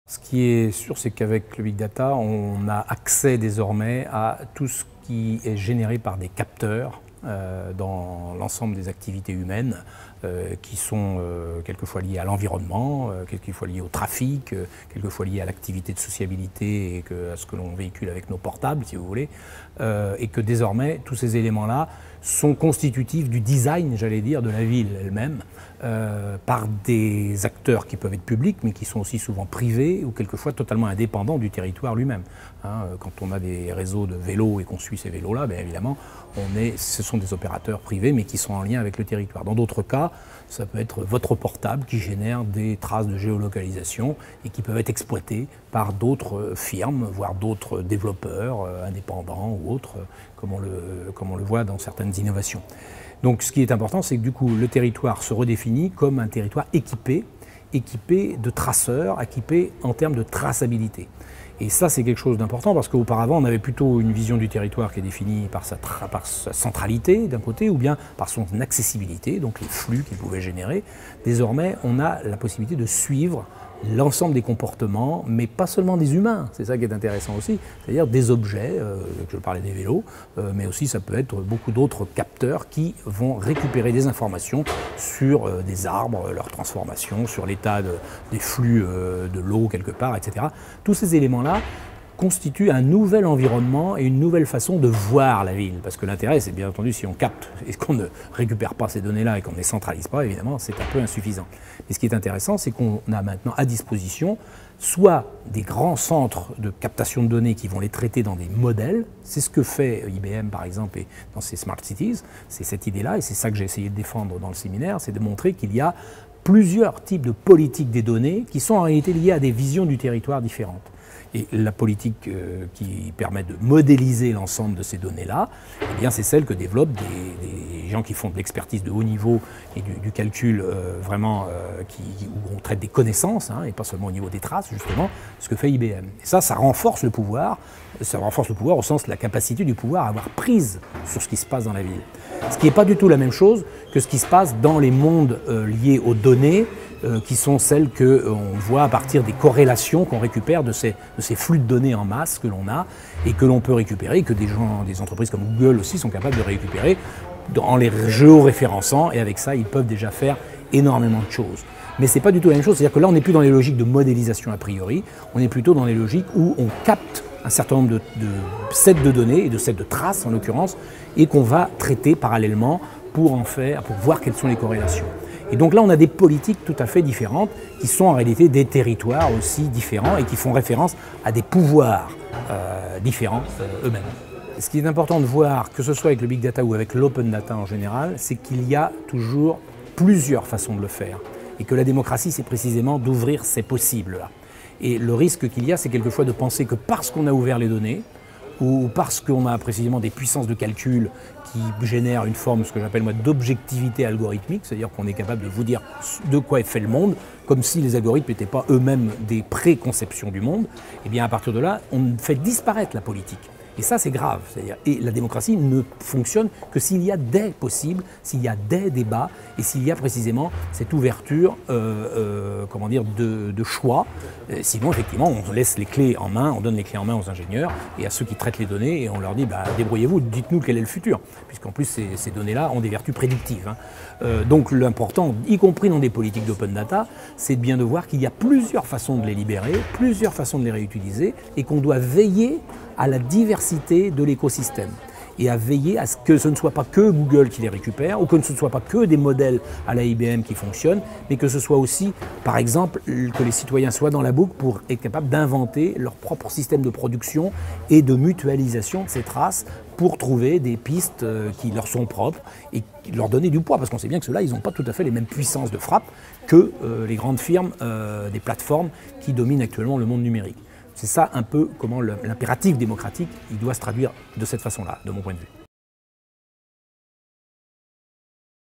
Ce qui est sûr, c'est qu'avec le Big Data, on a accès désormais à tout ce qui est généré par des capteurs dans l'ensemble des activités humaines qui sont quelquefois liées à l'environnement, quelquefois liées au trafic, quelquefois liées à l'activité de sociabilité et à ce que l'on véhicule avec nos portables, si vous voulez, et que désormais, tous ces éléments-là sont constitutifs du design, j'allais dire, de la ville elle-même, par des acteurs qui peuvent être publics, mais qui sont aussi souvent privés ou quelquefois totalement indépendants du territoire lui-même. Quand on a des réseaux de vélos et qu'on suit ces vélos-là, bien évidemment, ce sont des opérateurs privés, mais qui sont en lien avec le territoire. Dans d'autres cas, ça peut être votre portable qui génère des traces de géolocalisation et qui peuvent être exploitées par d'autres firmes, voire d'autres développeurs indépendants ou autres, comme on le voit dans certaines innovations. Donc ce qui est important, c'est que du coup, le territoire se redéfinit comme un territoire équipé de traceurs, équipé en termes de traçabilité. Et ça, c'est quelque chose d'important parce qu'auparavant, on avait plutôt une vision du territoire qui est définie par sa centralité d'un côté ou bien par son accessibilité, donc les flux qu'il pouvait générer. Désormais, on a la possibilité de suivre l'ensemble des comportements, mais pas seulement des humains, c'est ça qui est intéressant aussi, c'est-à-dire des objets, je parlais des vélos, mais aussi ça peut être beaucoup d'autres capteurs qui vont récupérer des informations sur des arbres, leur transformation, sur l'état des flux de l'eau quelque part, etc. Tous ces éléments-là constitue un nouvel environnement et une nouvelle façon de voir la ville. Parce que l'intérêt, c'est bien entendu, si on capte et qu'on ne récupère pas ces données-là et qu'on ne les centralise pas, évidemment, c'est un peu insuffisant. Mais ce qui est intéressant, c'est qu'on a maintenant à disposition soit des grands centres de captation de données qui vont les traiter dans des modèles. C'est ce que fait IBM, par exemple, et dans ses Smart Cities. C'est cette idée-là, et c'est ça que j'ai essayé de défendre dans le séminaire, c'est de montrer qu'il y a plusieurs types de politiques des données qui sont en réalité liées à des visions du territoire différentes. Et la politique qui permet de modéliser l'ensemble de ces données-là, eh bien c'est celle que développent des gens qui font de l'expertise de haut niveau et du calcul vraiment où on traite des connaissances, et pas seulement au niveau des traces, justement, ce que fait IBM. Et ça renforce le pouvoir au sens de la capacité du pouvoir à avoir prise sur ce qui se passe dans la ville. Ce qui n'est pas du tout la même chose que ce qui se passe dans les mondes liés aux données, qui sont celles qu'on voit à partir des corrélations qu'on récupère de ces flux de données en masse que l'on a et que l'on peut récupérer, que des entreprises comme Google aussi sont capables de récupérer en les géoréférençant, et avec ça, ils peuvent déjà faire énormément de choses. Mais ce n'est pas du tout la même chose, c'est-à-dire que là, on n'est plus dans les logiques de modélisation a priori, on est plutôt dans les logiques où on capte un certain nombre de sets de données, et de sets de traces en l'occurrence, et qu'on va traiter parallèlement pour voir quelles sont les corrélations. Et donc là, on a des politiques tout à fait différentes qui sont en réalité des territoires aussi différents et qui font référence à des pouvoirs différents eux-mêmes. Ce qui est important de voir, que ce soit avec le Big Data ou avec l'Open Data en général, c'est qu'il y a toujours plusieurs façons de le faire. Et que la démocratie, c'est précisément d'ouvrir ces possibles-là. Et le risque qu'il y a, c'est quelquefois de penser que parce qu'on a ouvert les données, ou parce qu'on a précisément des puissances de calcul qui génèrent une forme, ce que j'appelle moi, d'objectivité algorithmique, c'est-à-dire qu'on est capable de vous dire de quoi est fait le monde, comme si les algorithmes n'étaient pas eux-mêmes des préconceptions du monde, et bien à partir de là, on fait disparaître la politique. Et ça, c'est grave. Et la démocratie ne fonctionne que s'il y a des possibles, s'il y a des débats, et s'il y a précisément cette ouverture de choix. Sinon, effectivement, on laisse les clés en main, on donne les clés en main aux ingénieurs et à ceux qui traitent les données, et on leur dit débrouillez-vous, dites-nous quel est le futur. Puisqu'en plus, ces données-là ont des vertus prédictives. Donc l'important, y compris dans des politiques d'open data, c'est bien de voir qu'il y a plusieurs façons de les libérer, plusieurs façons de les réutiliser, et qu'on doit veiller à la diversité de l'écosystème et à veiller à ce que ce ne soit pas que Google qui les récupère ou que ce ne soit pas que des modèles à la IBM qui fonctionnent, mais que ce soit aussi, par exemple, que les citoyens soient dans la boucle pour être capables d'inventer leur propre système de production et de mutualisation de ces traces pour trouver des pistes qui leur sont propres et leur donner du poids, parce qu'on sait bien que ceux-là, ils n'ont pas tout à fait les mêmes puissances de frappe que les grandes firmes des plateformes qui dominent actuellement le monde numérique. C'est ça un peu comment l'impératif démocratique il doit se traduire de cette façon-là, de mon point de vue.